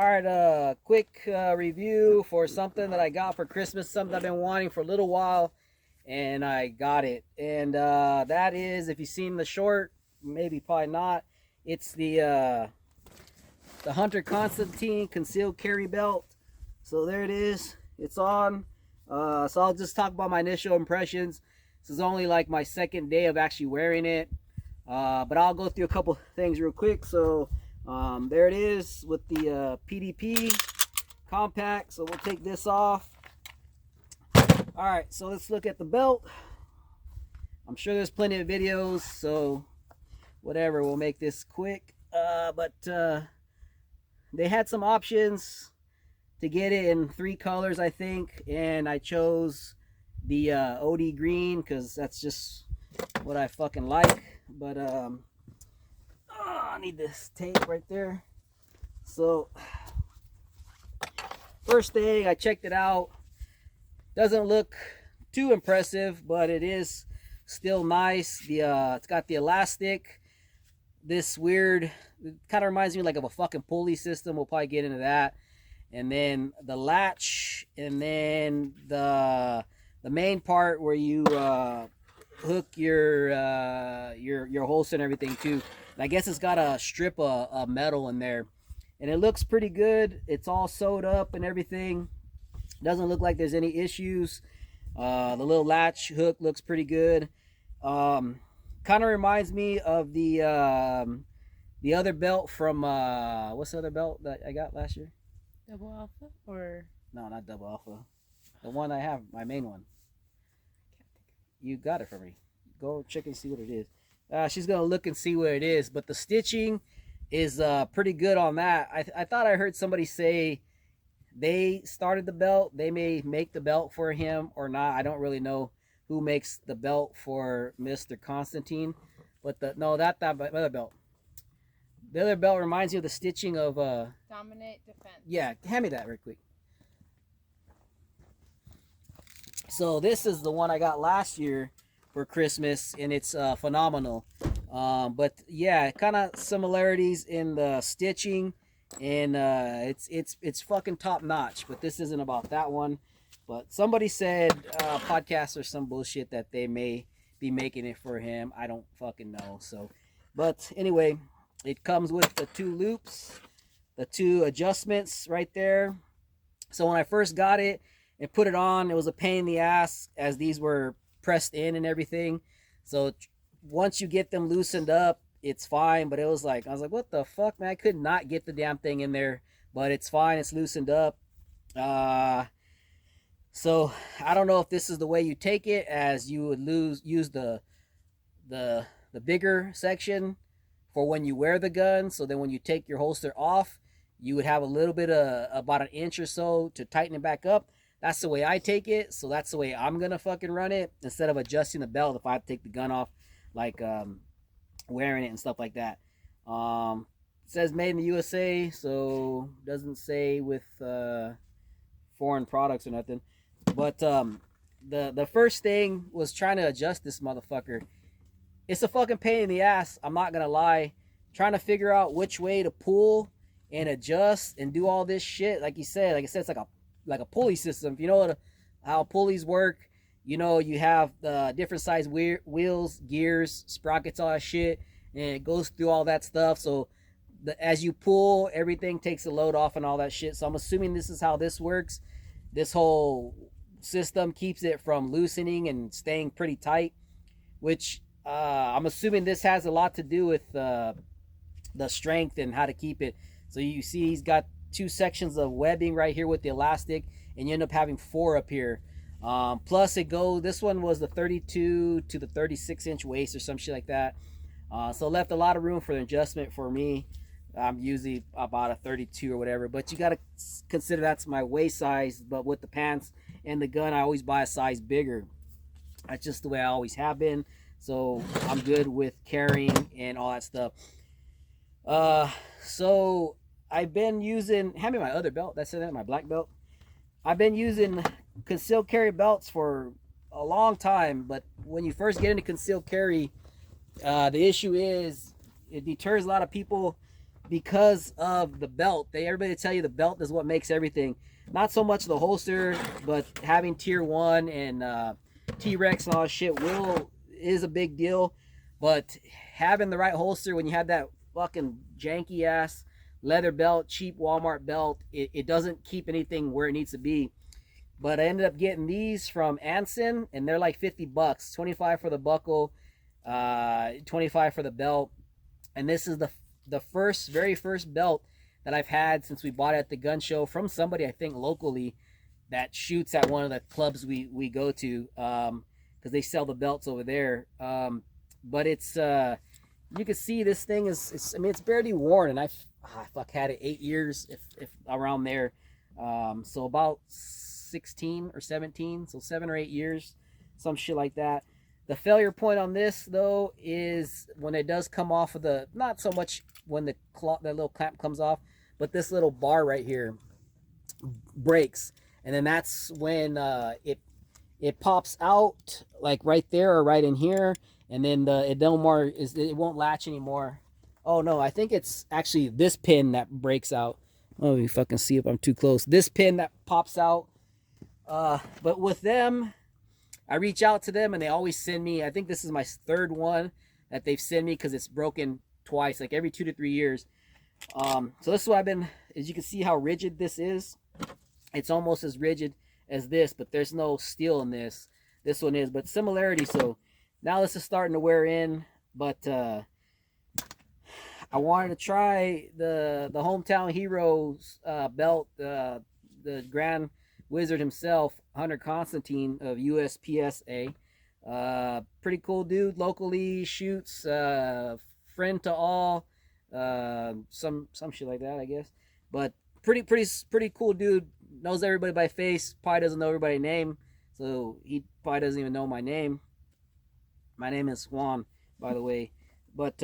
All right, quick review for something that I got for Christmas, something I've been wanting for a little while, and I got it. And that is, if you've seen the short, maybe probably not. It's the Hunter Constantine concealed carry belt. So there it is. It's on. So I'll just talk about my initial impressions. This is only like my second day of actually wearing it, but I'll go through a couple things real quick. So there it is with the PDP compact. So we'll take this off. All right, so let's look at the belt. I'm sure there's plenty of videos, so whatever, we'll make this quick. But they had some options to get it in 3 colors, I think, and I chose the OD green because that's just what I fucking like. But I need this tape right there. So first thing, I checked it out. Doesn't look too impressive, but it is still nice. It's got the elastic, this weird, it kind of reminds me like of a fucking pulley system. We'll probably get into that. And then the latch, and then the main part where you hook your holster and everything too. And I guess it's got a strip of metal in there, and it looks pretty good. It's all sewed up and everything. Doesn't look like there's any issues. The little latch hook looks pretty good. Kind of reminds me of the other belt from what's the other belt that I got last year? Double Alpha or No, not Double Alpha. The one I have, my main one. You got it for me. Go check and see what it is. She's gonna look and see what it is, but the stitching is pretty good on that. I thought I heard somebody say they started the belt. They may make the belt for him or not. I don't really know who makes the belt for Mr. Constantine, but that other belt. The other belt reminds me of the stitching of Dominate Defense. Yeah, hand me that real quick. So this is the one I got last year for Christmas, and it's phenomenal. But yeah, kind of similarities in the stitching, and it's fucking top notch. But this isn't about that one. But somebody said podcast or some bullshit that they may be making it for him. I don't fucking know. So, but anyway, it comes with the 2 loops, the 2 adjustments right there. So when I first got it and put it on, it was a pain in the ass as these were pressed in and everything. So once you get them loosened up, it's fine. But it was like, I was like, what the fuck, man? I could not get the damn thing in there, but it's fine. It's loosened up. So I don't know if this is the way you take it, as you would use the bigger section for when you wear the gun. So then when you take your holster off, you would have a little bit of about an inch or so to tighten it back up. That's the way I take it. So that's the way I'm gonna fucking run it, instead of adjusting the belt if I have to take the gun off, like wearing it and stuff like that. It says made in the USA, so doesn't say with foreign products or nothing. But the first thing was trying to adjust this motherfucker. It's a fucking pain in the ass, I'm not gonna lie. Trying to figure out which way to pull and adjust and do all this shit. Like I said, it's like a pulley system. If you know how pulleys work, you know you have the different size wheels, gears, sprockets, all that shit, and it goes through all that stuff. So as you pull, everything takes the load off and all that shit. So I'm assuming this is how this works. This whole system keeps it from loosening and staying pretty tight, which I'm assuming this has a lot to do with the strength and how to keep it. So you see he's got 2 sections of webbing right here with the elastic, and you end up having 4 up here. Plus this one was the 32 to the 36 inch waist or some shit like that. So left a lot of room for adjustment for me. I'm usually about a 32 or whatever, but you got to consider that's my waist size. But with the pants and the gun, I always buy a size bigger. That's just the way I always have been. So I'm good with carrying and all that stuff. So I've been using, hand me my other belt, that's it, my black belt. I've been using concealed carry belts for a long time, but when you first get into concealed carry, the issue is it deters a lot of people because of the belt. Everybody tell you the belt is what makes everything. Not so much the holster, but having tier 1 and T-Rex and all that shit is a big deal. But having the right holster when you have that fucking janky ass leather belt, cheap Walmart belt, it doesn't keep anything where it needs to be. But I ended up getting these from Anson, and they're like $50, 25 for the buckle, 25 for the belt. And this is the very first belt that I've had since we bought it at the gun show from somebody I think locally that shoots at one of the clubs we go to, because they sell the belts over there. But it's you can see this thing is, I mean, it's barely worn, and I've had it 8 years, if around there. So about 16 or 17, so 7 or 8 years, some shit like that. The failure point on this though is when it does come off of the, not so much when the little clamp comes off, but this little bar right here breaks, and then that's when it pops out, like right there or right in here, and then it won't latch anymore. Oh no, I think it's actually this pin that breaks out. Let me fucking see if I'm too close. This pin that pops out. But with them, I reach out to them and they always send me, I think this is my third one that they've sent me, because it's broken twice, like every 2 to 3 years. So this is what I've been, as you can see how rigid this is. It's almost as rigid as this, but there's no steel in this. This one is, but similarity. So now this is starting to wear in, but I wanted to try the Hometown Heroes belt, the Grand Wizard himself, Hunter Constantine of USPSA. Pretty cool dude, locally shoots, friend to all, some shit like that, I guess. But pretty cool dude. Knows everybody by face. Probably doesn't know everybody's name, so he probably doesn't even know my name. My name is Juan, by the way. But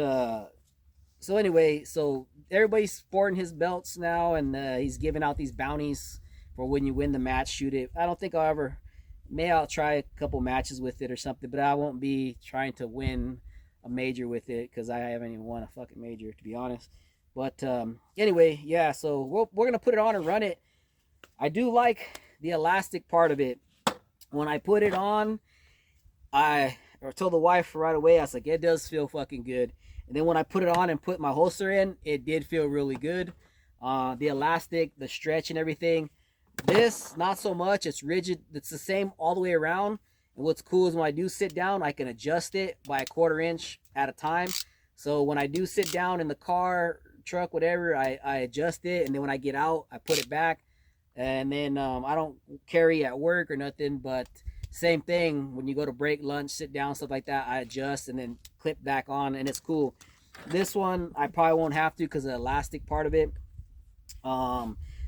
so anyway, so everybody's sporting his belts now, and he's giving out these bounties for when you win the match, shoot it. I don't think I'll try a couple matches with it or something, but I won't be trying to win a major with it, because I haven't even won a fucking major, to be honest. But anyway, yeah, so we're going to put it on and run it. I do like the elastic part of it. When I put it on, I told the wife right away, I was like, it does feel fucking good. And then when I put it on and put my holster in, it did feel really good. The elastic, the stretch and everything. This, not so much. It's rigid. It's the same all the way around. And what's cool is when I do sit down, I can adjust it by a 1/4 inch at a time. So when I do sit down in the car, truck, whatever, I adjust it. And then when I get out, I put it back. And then I don't carry at work or nothing, but same thing. When you go to break, lunch, sit down, stuff like that, I adjust and then clip back on, and it's cool. This one, I probably won't have to because of the elastic part of it.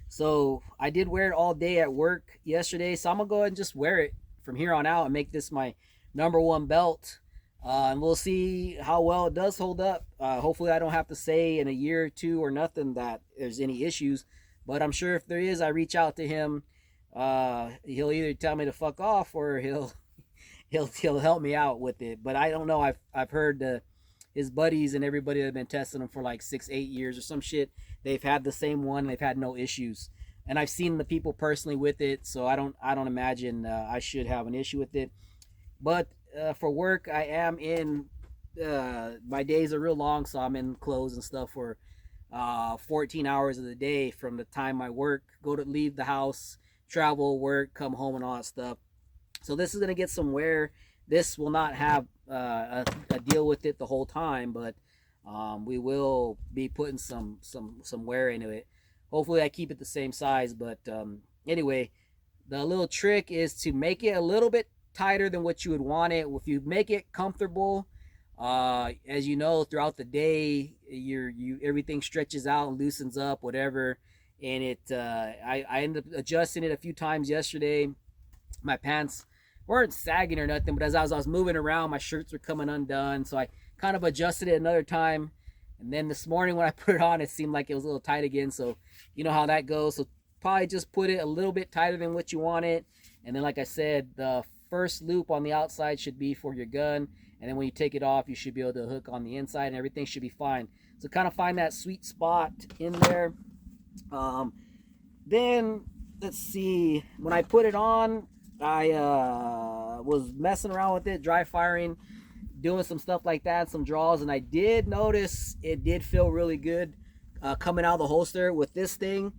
So I did wear it all day at work yesterday, so I'm gonna go ahead and just wear it from here on out and make this my #1 belt. And we'll see how well it does hold up. Hopefully I don't have to say in a year or two or nothing that there's any issues, but I'm sure if there is, I reach out to him. He'll either tell me to fuck off, or he'll help me out with it. But I don't know. I've heard his buddies and everybody that have been testing them for like 6-8 years or some shit, they've had the same one. They've had no issues, and I've seen the people personally with it, so I don't imagine I should have an issue with it. But for work, I am in. My days are real long, so I'm in clothes and stuff for 14 hours of the day from the time I work, leave the house, travel, work, come home, and all that stuff. So this is gonna get some wear. This will not have a deal with it the whole time, but we will be putting some wear into it. Hopefully, I keep it the same size. But anyway, the little trick is to make it a little bit tighter than what you would want it. If you make it comfortable, as you know, throughout the day, everything stretches out and loosens up, whatever. And I ended up adjusting it a few times yesterday. My pants weren't sagging or nothing, but as I was moving around, my shirts were coming undone, so I kind of adjusted it another time. And then this morning when I put it on, it seemed like it was a little tight again, so you know how that goes. So probably just put it a little bit tighter than what you want it. And then, like I said, the first loop on the outside should be for your gun, and then when you take it off, you should be able to hook on the inside, and everything should be fine. So kind of find that sweet spot in there. Then let's see. When I put it on, I was messing around with it, dry firing, doing some stuff like that, some draws, and I did notice it did feel really good coming out of the holster. With this thing,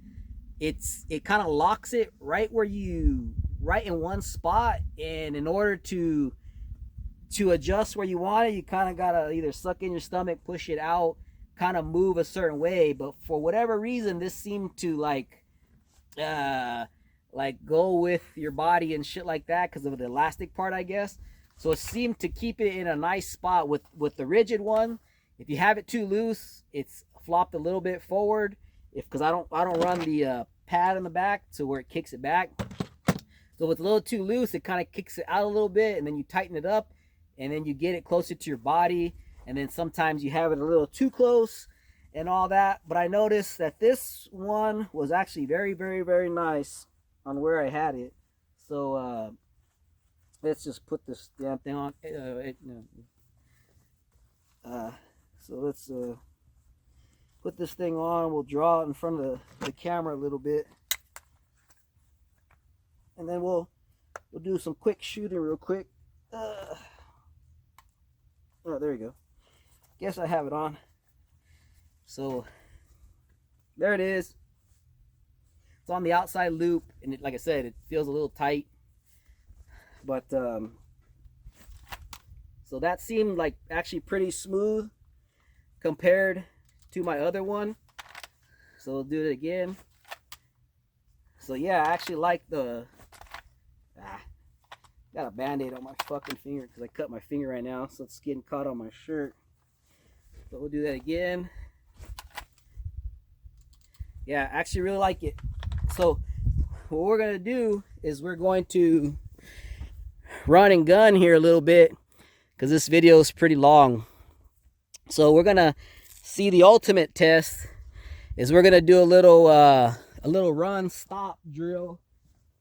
it kind of locks it right in one spot, and in order to adjust where you want it, you kind of gotta either suck in your stomach, push it out, kind of move a certain way. But for whatever reason, this seemed to like go with your body and shit like that because of the elastic part, I guess. So it seemed to keep it in a nice spot. With the rigid one, if you have it too loose, it's flopped a little bit forward. Because I don't run the pad in the back to where it kicks it back. So if it's a little too loose, it kind of kicks it out a little bit, and then you tighten it up, and then you get it closer to your body. And then sometimes you have it a little too close and all that. But I noticed that this one was actually very, very, very nice on where I had it. So let's just put this damn thing on. So let's put this thing on. We'll draw it in front of the camera a little bit, and then we'll do some quick shooting real quick. Oh, there we go. Guess I have it on. So there it is. It's on the outside loop, and like I said, it feels a little tight. But so that seemed like actually pretty smooth compared to my other one. So we'll do it again. So yeah, I actually like the got a band-aid on my fucking finger because I cut my finger right now, so it's getting caught on my shirt. But we'll do that again. Yeah, I actually really like it. So what we're gonna do is we're going to run and gun here a little bit because this video is pretty long. So we're gonna see the ultimate test is we're gonna do a little run stop drill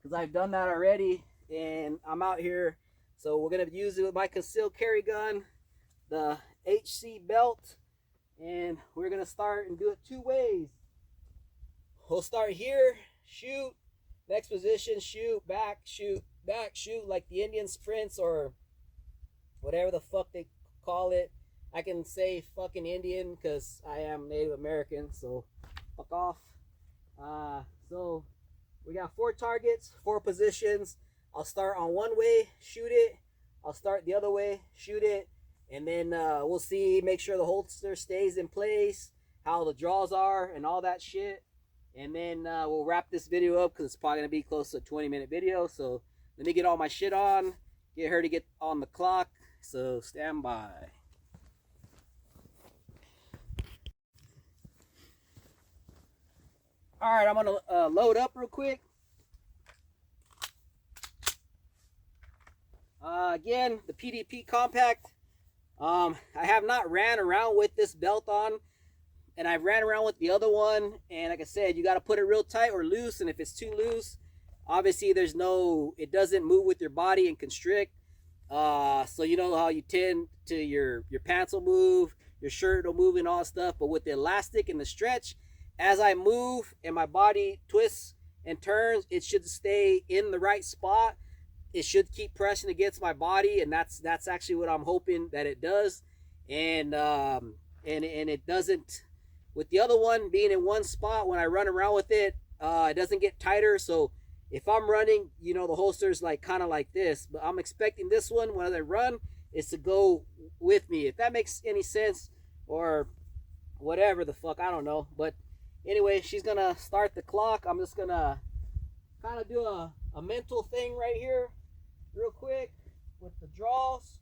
because I've done that already and I'm out here. So we're gonna use it with my concealed carry gun, the HC belt, and we're gonna start and do it two ways. We'll start here, shoot, next position, shoot, back, shoot, like the Indian sprints or whatever the fuck they call it. I can say fucking Indian because I am Native American, so fuck off. So we got 4 targets, 4 positions. I'll start on one way, shoot it. I'll start the other way, shoot it. And then we'll see, make sure the holster stays in place, how the draws are, and all that shit. And then we'll wrap this video up because it's probably going to be close to a 20-minute video. So let me get all my shit on, get her to get on the clock. So stand by. All right, I'm going to load up real quick. Again, the PDP Compact. I have not ran around with this belt on, and I've ran around with the other one, and like I said, you got to put it real tight or loose, and if it's too loose, obviously it doesn't move with your body and constrict. So you know how you tend to, your pants will move, your shirt will move and all that stuff, but with the elastic and the stretch, as I move and my body twists and turns, it should stay in the right spot. It should keep pressing against my body, and that's actually what I'm hoping that it does. And it doesn't. With the other one being in one spot, when I run around with it, it doesn't get tighter. So if I'm running, the holster's like kind of like this, but I'm expecting this one when I run is to go with me. If that makes any sense or whatever the fuck, I don't know. But anyway, she's gonna start the clock. I'm just gonna kind of do a mental thing right here real quick with the draws.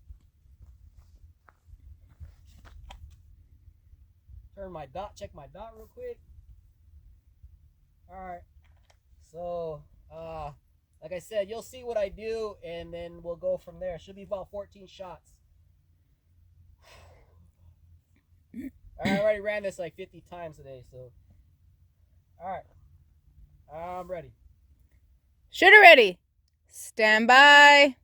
Turn my dot, check my dot real quick. All right, so like I said, you'll see what I do and then we'll go from there. It should be about 14 shots. I already ran this like 50 times today, so all right, I'm ready. Shooter ready. Stand by.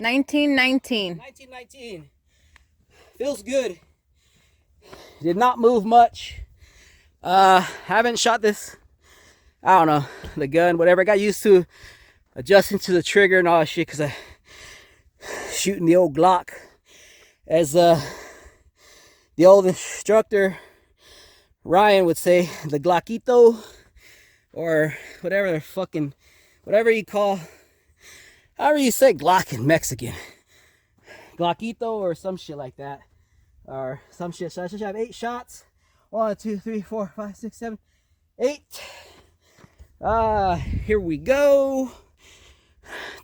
1919. 1919. Feels good. Did not move much. Haven't shot this, I don't know, the gun, whatever. I got used to adjusting to the trigger and all that shit because I shooting the old Glock. As the old instructor Ryan would say, the Glockito, or whatever you call, however you say Glock in Mexican, Glockito or some shit like that, or some shit. So I should have 8 shots. 1, 2, 3, 4, 5, 6, 7, 8. Here we go.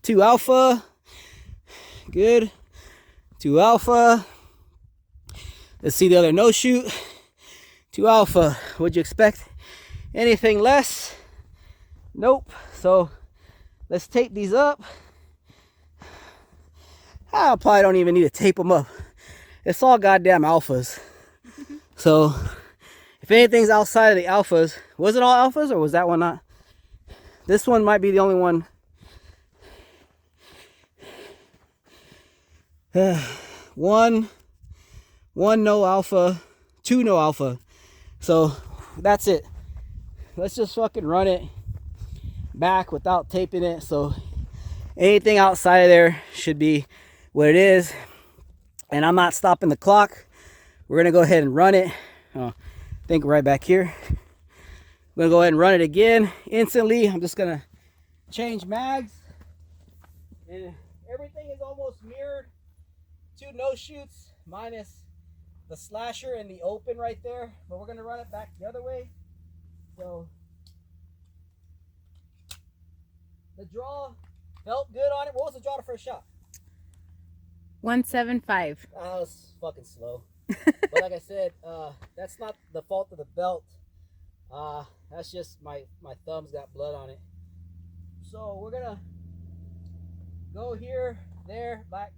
2 alpha. Good. 2 alpha. Let's see the other no shoot. 2 alpha. Would you expect anything less? Nope. So let's tape these up. I probably don't even need to tape them up. It's all goddamn alphas. So if anything's outside of the alphas, was it all alphas or was that one not? This one might be the only one. One no alpha, 2 no alpha. So that's it. Let's just fucking run it back without taping it. So anything outside of there should be what it is. And I'm not stopping the clock. We're gonna go ahead and run it. I think right back here. I'm gonna go ahead and run it again instantly. I'm just gonna change mags, and everything is almost mirrored. 2 no shoots minus the slasher and the open right there, but we're gonna run it back the other way. So the draw felt good on it. What was the draw to first shot? 175. That was fucking slow. But like I said, that's not the fault of the belt. That's just my thumb's got blood on it. So we're gonna go here, there, back.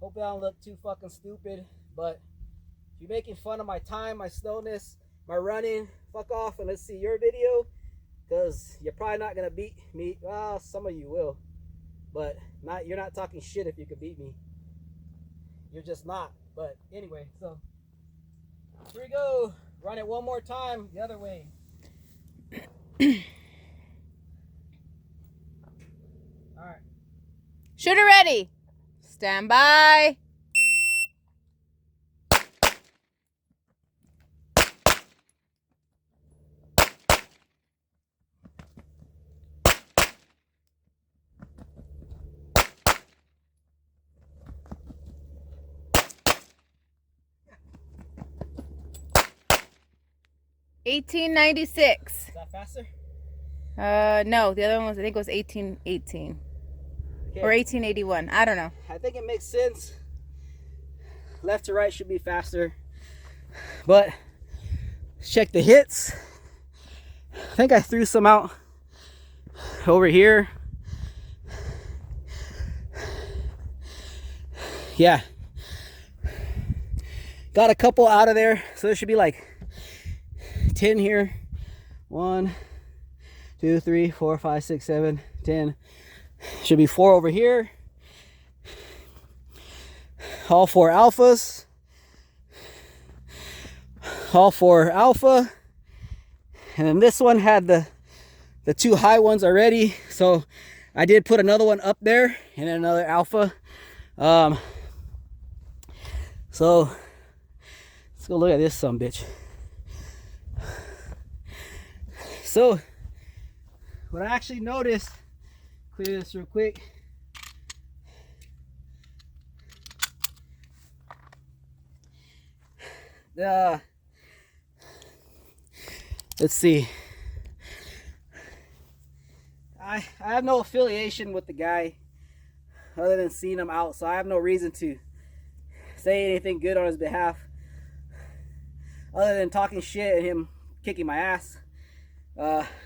Hope I don't look too fucking stupid. But if you're making fun of my time, my slowness, my running, fuck off and let's see your video. Because you're probably not gonna beat me. Well, some of you will. But you're not talking shit if you could beat me. You're just not. But anyway, so here we go. Run it one more time the other way. All right. Shooter ready. Stand by. $18.96. Is that faster? No, the other one was, I think it was 1818 Okay. or 1881. I don't know. I think it makes sense. Left to right should be faster. But let's check the hits. I think I threw some out over here. Yeah. Got a couple out of there. So there should be like 10 here. 1, 2, 3, 4, 5, 6, 7, 10. Should be 4 over here. All 4 alphas. All 4 alpha. And then this one had the 2 high ones already. So I did put another one up there and then another alpha. So let's go look at this sumbitch. So what I actually noticed, clear this real quick. Let's see. I have no affiliation with the guy other than seeing him out, so I have no reason to say anything good on his behalf other than talking shit and him kicking my ass.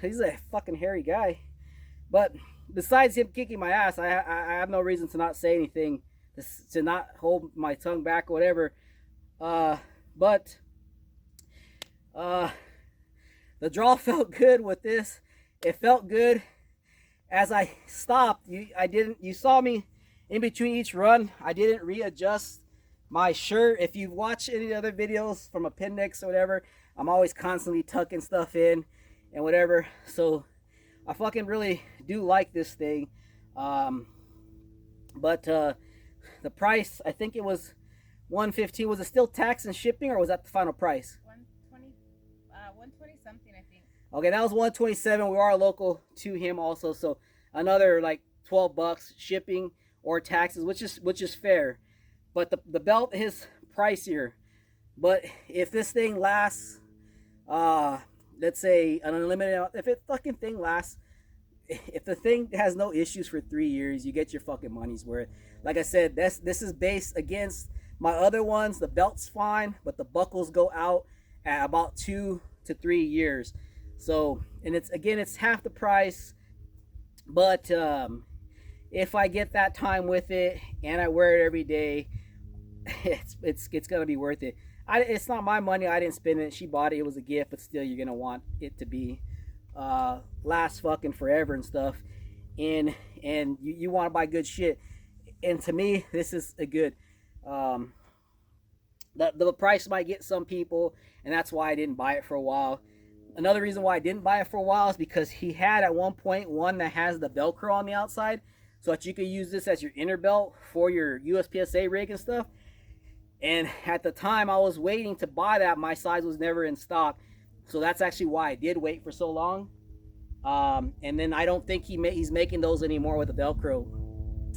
He's a fucking hairy guy, but besides him kicking my ass, I have no reason to not say anything, to not hold my tongue back or whatever. But the draw felt good with this. It felt good as I stopped. You saw me in between each run, I didn't readjust my shirt. If you've watched any other videos from appendix or whatever, I'm always constantly tucking stuff in and whatever. So I fucking really do like this thing. Um, but the price, I think it was 115. Was it still tax and shipping, or was that the final price? 120, 120 something, I think. Okay, that was 127. We are local to him also, so another like $12 shipping or taxes, which is fair. But the belt is pricier. But if this thing lasts, let's say an unlimited, if it fucking thing lasts, if the thing has no issues for 3 years, you get your fucking money's worth. Like I said, this is based against my other ones. The belt's fine, but the buckles go out at about 2 to 3 years. So, and it's half the price. But if I get that time with it and I wear it every day, it's gonna be worth it. It's not my money. I didn't spend it. She bought it. It was a gift, but still, you're gonna want it to be last fucking forever and stuff. And you want to buy good shit. And to me, this is a good. The price might get some people, and that's why I didn't buy it for a while. Another reason why I didn't buy it for a while is because he had at one point one that has the Velcro on the outside, so that you could use this as your inner belt for your USPSA rig and stuff. And at the time I was waiting to buy that, my size was never in stock, so that's actually why I did wait for so long. And then I don't think he's making those anymore with the Velcro.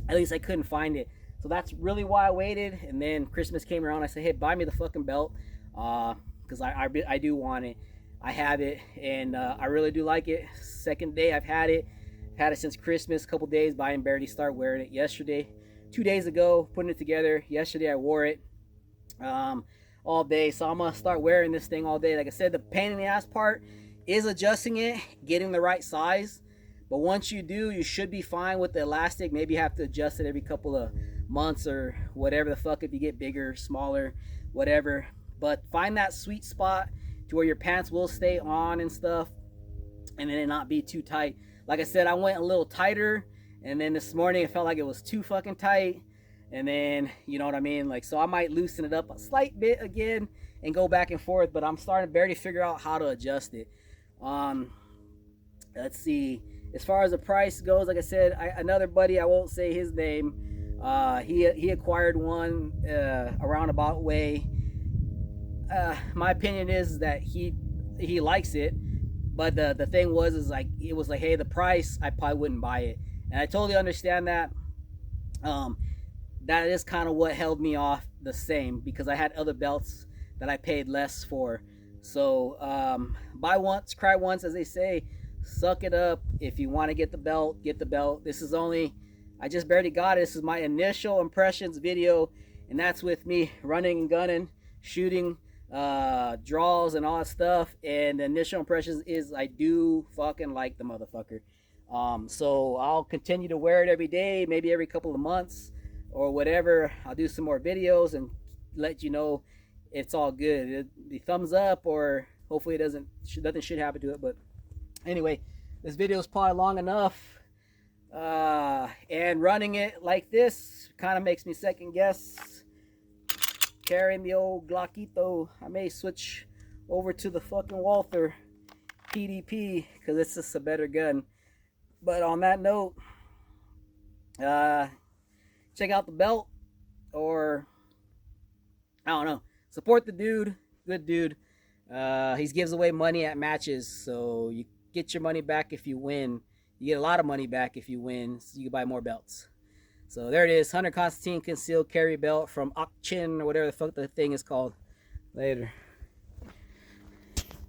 At least I couldn't find it. So that's really why I waited. And then Christmas came around. I said, hey, buy me the fucking belt. Because I do want it. I have it. And I really do like it. Second day I've had it. I've had it since Christmas. A couple days. But I didn't barely start wearing it yesterday. 2 days ago, putting it together. Yesterday I wore it all day. So I'm going to start wearing this thing all day. Like I said, the pain in the ass part is adjusting it, getting the right size. But once you do, you should be fine with the elastic. Maybe you have to adjust it every couple of months or whatever the fuck, if you get bigger, smaller, whatever. But find that sweet spot to where your pants will stay on and stuff, and then it not be too tight. Like I said, I went a little tighter, and then this morning it felt like it was too fucking tight. And then, you know what I mean? Like, so I might loosen it up a slight bit again and go back and forth, but I'm starting to barely figure out how to adjust it. Let's see. As far as the price goes, like I said, another buddy, I won't say his name, he acquired one around about way. My opinion is that he likes it, but the thing was, is like, it was like, hey, the price, I probably wouldn't buy it. And I totally understand that. That is kind of what held me off the same, because I had other belts that I paid less for. So buy once, cry once, as they say. Suck it up. If you want to get the belt, get the belt. This is only, I just barely got it. This is my initial impressions video, and that's with me running and gunning, shooting, draws and all that stuff. And the initial impressions is I do fucking like the motherfucker. So I'll continue to wear it every day, maybe every couple of months or whatever. I'll do some more videos and let you know it's all good. The thumbs up, or hopefully nothing should happen to it. But anyway, this video is probably long enough. And running it like this kind of makes me second guess carrying the old Glockito. I may switch over to the fucking Walther PDP because it's just a better gun. But on that note, check out the belt, or I don't know, support the dude. Good dude. He gives away money at matches, so you get your money back if you win. You get a lot of money back if you win, so you can buy more belts. So there it is, Hunter Constantine concealed carry belt from Akchin, or whatever the fuck the thing is called. Later.